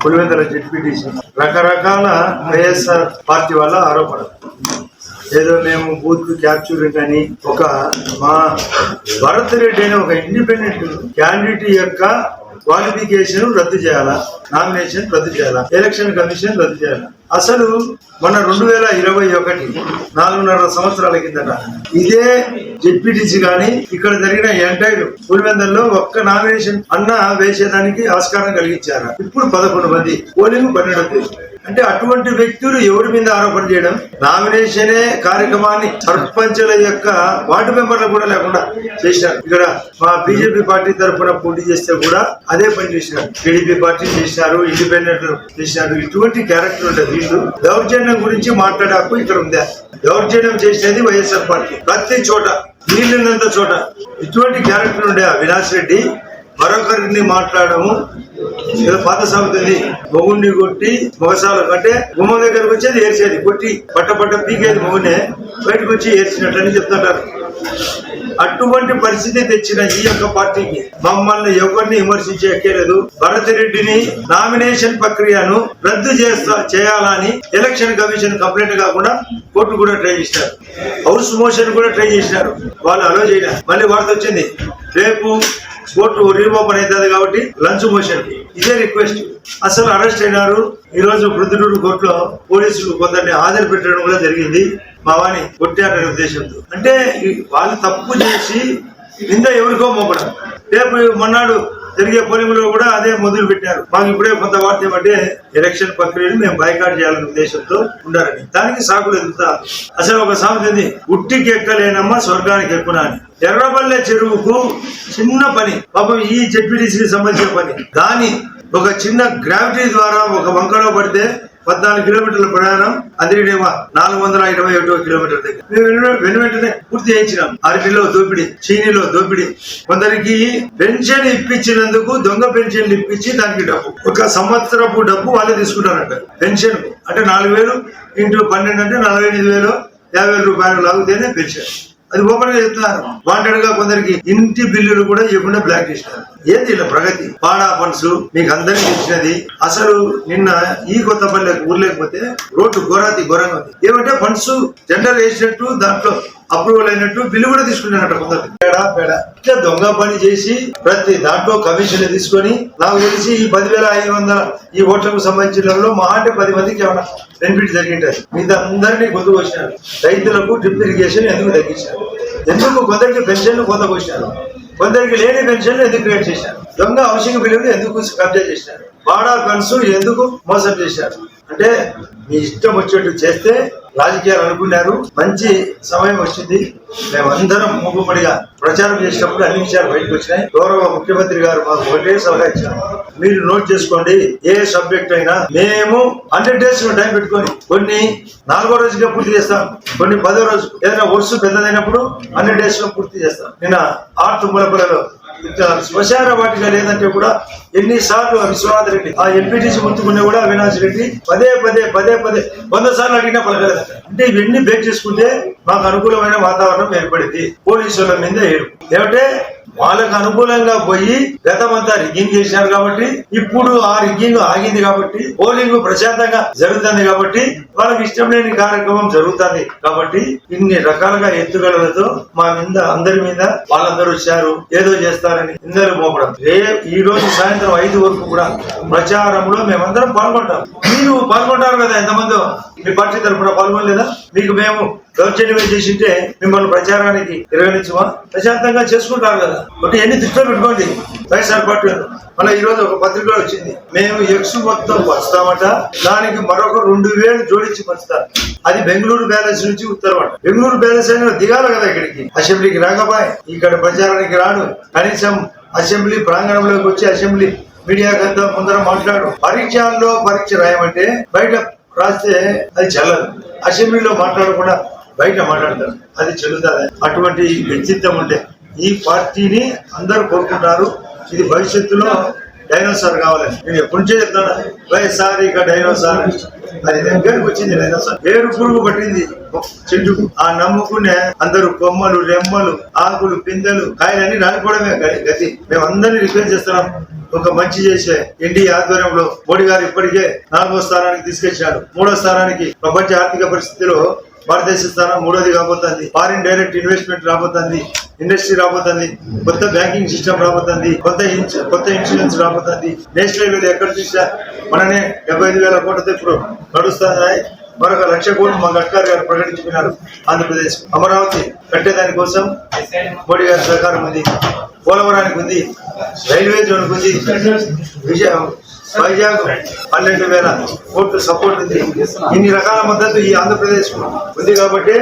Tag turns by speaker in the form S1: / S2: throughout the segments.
S1: Pulivendula ZPTC రకరకాల YSR party వల్ల ఆరోపణ. ఏదో మేము బూత్ క్యాప్చరింగ్ అని ఒక మా భరత్ రెడ్డి అనే ఒక ఇండిపెండెంట్ క్యాండిడేట్ యొక్క క్వాలిఫికేషన్ రద్దు చేయాలా, నామినేషన్ రద్దు చేయాలా, ఎలక్షన్ కమిషన్ రద్దు చేయాలా. అసలు మన 2021 4.5 సంవత్సరాల కిందట ఇదే జెడ్పీటీసీ గాని ఇక్కడ జరిగిన ఎంటైర్ పులివెందుల్లో ఒక్క నామినేషన్ అన్న వేసేదానికి ఆస్కారం కలిగించారు. ఇప్పుడు 11 మంది, పోలింగ్ 12. అంటే అటువంటి వ్యక్తులు ఎవరి మీద ఆరోపణ చేయడం, నామినేషనే కార్యక్రమాన్ని సర్పంచుల యొక్క వార్డు మెంబర్లు కూడా లేకుండా చేశారు. ఇక్కడ మా బీజేపీ పార్టీ తరఫున పోటీ చేస్తే కూడా అదే పని చేసినారు. టీడీపీ పార్టీ చేసినారు, ఇండిపెండెంట్ చేసినారు. ఇటువంటి క్యారెక్టర్ ఉంటుంది. వీళ్ళు దౌర్జన్యం గురించి మాట్లాడే హక్కు ఇక్కడ ఉందా? దౌర్జన్యం చేసేది వైఎస్ఆర్ పార్టీ ప్రతి చోట, వీళ్ళంత చోట. ఇటువంటి క్యారెక్టర్ ఉండే అవినాష్ రెడ్డి మరొకరిని మాట్లాడము ఏదో పాత సాగుతుంది. మొగుడిని కొట్టి మొగసాల కంటే గుమ్మ దగ్గరకు వచ్చేది ఏర్చేది, కొట్టి పట్ట పీకేది మొగునే బయటకు వచ్చి ఏర్చినట్లని చెప్తుంటారు. అటువంటి పరిస్థితి తెచ్చిన ఈ యొక్క పార్టీకి మమ్మల్ని ఎవరిని విమర్శించే ఎక్కలేదు. భరత్ రెడ్డిని నామినేషన్ ప్రక్రియను రద్దు చేయాలని ఎలక్షన్ కమిషన్ కంప్లైంట్ కాకుండా కోర్టు కూడా ట్రై చేసినారు, హౌస్ మోషన్ కూడా ట్రై చేసినారు. వాళ్ళు అలో చేయలేదు. మళ్ళీ వార్త వచ్చింది, రేపు కోర్టు రీఓపెన్ అవుతుంది కాబట్టి లంచ్ మోషన్. ఇదే రిక్వెస్ట్. అసలు అరెస్ట్ అయినారు. ఈ రోజు ప్రొద్దుటూరు కోర్టులో పోలీసులు కొందరిని హాజరు పెట్టడం కూడా జరిగింది. మా వాణి కొట్టారనే ఉద్దేశంతో. అంటే వాళ్ళు తప్పు చేసి నింద ఎవరికో మోపడం. రేపు మొన్నాడు జరిగే పోలింగ్ లో కూడా అదే మొదలు పెట్టారు. మాకు ఇప్పుడే కొంత వార్త ఏమంటే ఎలక్షన్ ప్రక్రియను మేము బైకాట్ చేయాలనే ఉద్దేశంతో ఉండాలని. దానికి సాకులు ఎదుగుతా. అసలు ఒక సామెత ఉంది, ఉట్టికి ఎక్కలేనమ్మా స్వర్గానికి ఎక్కునా అని. ఎర్రబల్లె చెరువుకు చిన్న పని, పాపం ఈ జెడ్పీటీసీకి సంబంధించిన పని, దాని ఒక చిన్న గ్రావిటీ ద్వారా ఒక వంకలో పడితే 14 కిలోమీటర్ల ప్రయాణం, అదిరిడేమో 421 కిలోమీటర్ దగ్గర మేము వెంటనే పూర్తి చేయించినాం. అరటిలో దోపిడీ, చీనీలో దోపిడీ, కొందరికి పెన్షన్ ఇప్పించినందుకు దొంగ పెన్షన్లు ఇప్పించి దానికి డబ్బు, ఒక సంవత్సరపు డబ్బు వాళ్ళే తీసుకుంటారంట పెన్షన్. అంటే 4,000 × 12 అంటే 45,000, 50,000 రూపాయలు లాగితేనే పెన్షన్. అది ఓపెన్ గా చెప్తున్నారు. వాంటెడ్ గా కొందరికి ఇంటి బిల్లులు కూడా ఇవ్వకుండా బ్లాక్ చేసినారు. ఏంది ఇలా ప్రగతి? పాడా ఫండ్స్ మీకు అందరికీ తెలిసినది. అసలు నిన్న ఈ కొత్తపల్లి ఊర్లేకపోతే రోడ్డు ఘోరంగా ఉంది. ఏమంటే ఫండ్స్ టెండర్ వేసినట్టు దాంట్లో అప్రూవల్ అయినట్టు బిల్లు కూడా తీసుకున్నారట కొందరు. పేడా ఇట్లా దొంగ పని చేసి ప్రతి దాంట్లో కమిషన్లు తీసుకొని, నాకు తెలిసి ఈ 10,500 ఈ ఓట్లకు సంబంధించిన మా అంటే 10 మందికి ఏమైనా బెనిఫిట్ జరిగింటారు. మిగతా అందరినీ గొంతుకు వచ్చినారు. రైతులకు డ్రిప్ ఇరిగేషన్ ఎందుకు తగ్గించారు? ఎందుకు కొందరికి పెన్షన్లు కొందకు వచ్చినారు? కొందరికి లేని పెన్షన్లు ఎందుకు క్రియేట్ చేశారు? దొంగ హౌసింగ్ బిల్లులు ఎందుకు కబ్జా చేశారు? బాడా ఫండ్స్ ఎందుకు మోసం చేశారు? అంటే మీ ఇష్టం వచ్చేట్టు చేస్తే రాజకీయాలు అనుకున్నారు. మంచి సమయం వచ్చింది. మేమందరం మూగుమడిగా ప్రచారం చేసినప్పుడు అన్ని విషయాలు బయటకు వచ్చినాయి. గౌరవ ముఖ్యమంత్రి గారు మాకు ఒకటే సలహా ఇచ్చారు, మీరు నోట్ చేసుకోండి, ఏ సబ్జెక్ట్ అయినా మేము 100 days టైం పెట్టుకొని, కొన్ని 4వ రోజుగా పూర్తి చేస్తాం, కొన్ని 10వ రోజు, ఏదైనా వర్షం పెద్దదైనప్పుడు 100 days లో పూర్తి చేస్తాం. నిన్న తుమ్మలపల్లిలో శ్మశాన వాటిగా లేదంటే కూడా ఎన్నిసార్లు విశ్వనాథ్ రెడ్డి ఆ ఎంపీటీసీ గుర్తుకున్నా కూడా అవినాష్ రెడ్డి పదే 100 సార్లు అడిగినా పలకలేదట. అంటే ఇవన్నీ బేక్ చేసుకుంటే మాకు అనుకూలమైన వాతావరణం ఏర్పడింది. పోలీసుల మీద ఏమంటే వాళ్ళకు అనుకూలంగా పోయి గతమంతా రిగ్గింగ్ చేసినారు కాబట్టి ఇప్పుడు ఆ రిగ్గింగ్ ఆగింది కాబట్టి పోలింగ్ ప్రశాంతంగా జరుగుతుంది కాబట్టి వాళ్ళకి ఇష్టం లేని కార్యక్రమం జరుగుతుంది కాబట్టి ఇన్ని రకాలుగా ఎత్తుగడలతో మా మీద అందరి మీద వాళ్ళందరూ వచ్చారు ఏదో చేస్తారని అందరూ మోపడం. ఈ రోజు సాయంత్రం 5 వరకు కూడా ప్రచారంలో మేమందరం పాల్గొంటాం. మీరు పాల్గొంటారు కదా, ఎంతమంది మీ పార్టీ తరఫున పాల్గొనలేదా? మీకు మేము దౌర్జన్యం చేసింటే మిమ్మల్ని ప్రచారానికి నిర్వహించమా? ప్రశాంతంగా చేసుకుంటారు కదా. ఒకటి ఎన్ని దృష్టిలో పెట్టుకోండి వైఎస్ఆర్ పార్టీ. మళ్ళీ ఈ రోజు ఒక పత్రికలో వచ్చింది, మేము ఎక్స్ మొత్తం పంచుతామట, దానికి మరొక 2,000 జోడించి పంచుతారు. అది బెంగళూరు బ్యాలెన్స్ నుంచి ఉత్తరమాట. బెంగళూరు బ్యాలెన్స్ అయినా దిగాలి కదా ఇక్కడికి, అసెంబ్లీకి రాకపోయి ఇక్కడ ప్రచారానికి రాడు. కనీసం అసెంబ్లీ ప్రాంగణంలోకి వచ్చి అసెంబ్లీ మీడియాకంతా ముందర మాట్లాడు. పరీక్షల్లో పరీక్ష రాయమంటే బయట రాస్తే అది చెల్లదు. అసెంబ్లీలో మాట్లాడకుండా బయట మాట్లాడతారు, అది చెల్లుతుంది. అటువంటి వ్యక్తిత్వం ఉంటే ఈ పార్టీని అందరూ కోరుకుంటారు. ఇది భవిష్యత్తులో డైనోసార్ కావాలని నేను ఎప్పటి నుంచే చెప్తాను. వైఎస్ఆర్ ఇక డైనోసార్ అది దగ్గరకు వచ్చింది. డైనోసార్ ఏరు పురుగు పట్టింది చెట్టుకు, ఆ నమ్ముకునే అందరూ కొమ్మలు రెమ్మలు ఆకులు పిందెలు కాయలన్నీ రాలిపోవడమే గతి. మేము అందరినీ రిక్వెస్ట్ చేస్తున్నాం, ఒక మంచి చేసే ఎన్డీఏ ఆధ్వర్యంలో మోడీ గారు ఇప్పటికే 4వ స్థానానికి తీసుకొచ్చాడు. 3వ స్థానానికి ప్రపంచ ఆర్థిక పరిస్థితిలో భారతదేశ స్థానం 3వది కాబోతుంది. ఫారిన్ డైరెక్ట్ ఇన్వెస్ట్మెంట్ రాబోతుంది, ఇండస్ట్రీ రాబోతుంది, కొత్త బ్యాంకింగ్ సిస్టమ్ రాబోతుంది, కొత్త ఇన్సూరెన్స్ రాబోతుంది. నేషనల్ లెవెల్ ఎక్కడ చూసా మననే 75,000 కోట్లతో ఇప్పుడు నడుస్తున్నాయి. మరొక 1,00,000 కోట్లు మా గడ్కరీ గారు ప్రకటించుకున్నారు. ఆంధ్రప్రదేశ్ అమరావతి కట్టేదాని కోసం మోడీ గారి సహకారం ఉంది. పోలవరానికి ఉంది, రైల్వే జోన్ ఉంది, వైజాగ్ 12,000 కోట్లు సపోర్ట్ ఉంది. ఇన్ని రకాల మద్దతు ఈ ఆంధ్రప్రదేశ్ ఉంది కాబట్టి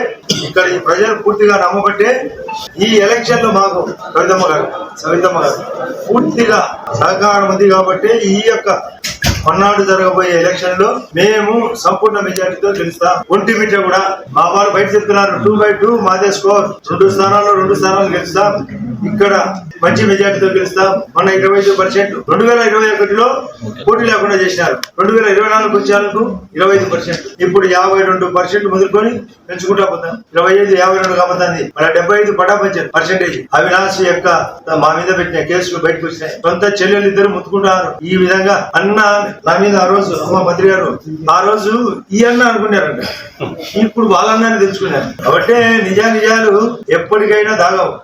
S1: ఇక్కడ ఈ ప్రజలు పూర్తిగా నమ్మబట్టే ఈ ఎలక్షన్ లో మాకు సవితమ్మ గారు పూర్తిగా సహకారం ఉంది కాబట్టి ఈ యొక్క మన్నాడు జరగబోయే ఎలక్షన్ లో మేము సంపూర్ణ మెజార్టీతో గెలుస్తాం. ఒంటిమిట్ట కూడా మా వారు బయట చెప్తున్నారు 2/2 మాదే స్కోర్, 2 స్థానాలు గెలుస్తాం. ఇక్కడ మంచి మెజార్టీతో గెలుస్తాం. మన 25%, 2021లో పోటీ లేకుండా చేసినారు. 2024 వచ్చేందుకు 25%, ఇప్పుడు 52% మొదలుకొని పెంచుకుంటా పోతాం. 25 52 కాబోతుంది. మన 75 పర్సెంటేజ్ అవినాష్ యొక్క మా మీద పెట్టిన కేసులు బయటకు వచ్చినాయి. సొంత చెల్లెలు ఇద్దరు ముత్తుకుంటున్నారు. ఈ విధంగా అన్న నా మీద ఆ రోజు అమ్మ మంత్రి గారు ఆ రోజు ఈ అన్న అనుకున్నారంట, ఇప్పుడు వాళ్ళన్నాన్ని తెలుసుకున్నారు. కాబట్టి నిజాలు ఎప్పటికైనా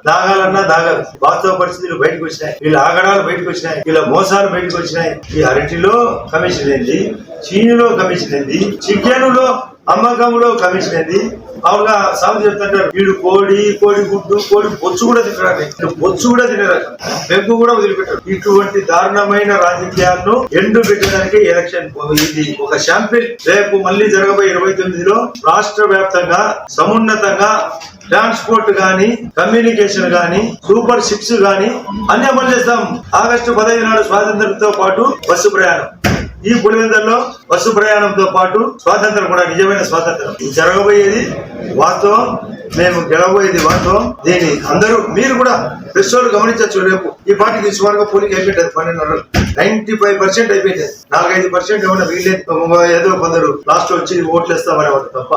S1: దాగాలన్నా దాగదు. వాస్తవ పరిస్థితులు బయటకు వచ్చినాయి, వీళ్ళ ఆగడాలు బయటకు వచ్చినాయి, వీళ్ళ మోసాలు బయటకు వచ్చినాయి. ఈ అరటిలో కమిషన్ ఏంది, చీనిలో కమిషన్ ఏంది, చికెన్లో అమ్మకంలో కమిషన్ ఏంది. మామూలుగా సాగు చెప్తుంటారు వీడు కోడి గుడ్డు కోడి బొచ్చు కూడా తినరు, పెంపు కూడా వదిలిపెట్టారు. ఇటువంటి దారుణమైన రాజకీయాలను ఎండు పెట్టడానికి ఎలక్షన్ ఇది ఒక శాంపిల్. రేపు మళ్ళీ జరగబోయే 29లో రాష్ట్ర వ్యాప్తంగా సమున్నతంగా ట్రాన్స్పోర్ట్ గాని, కమ్యూనికేషన్ గాని, సూపర్ 6 గాని అన్ని అమలు చేస్తాం. ఆగస్టు 15 నాడు స్వాతంత్ర్యంతో పాటు బస్సు ప్రయాణం, ఈ పులివెందుల్లో బస్సు ప్రయాణంతో పాటు స్వాతంత్రం కూడా నిజమైన స్వాతంత్రం. జరగబోయేది వాస్తవం, మేము గెలవబోయేది వాస్తవం. దీన్ని అందరూ మీరు కూడా ప్రెస్ వాళ్ళు గమనించవచ్చు. రేపు ఈ పార్టీకి సుమారుగా పోలింగ్ అయిపోయింది. 95% అయిపోయింది. 4-5% ఏమన్నా వీళ్ళే ఏదో కొందరు లాస్ట్ వచ్చి ఓట్లు వేస్తామనేవారు తప్ప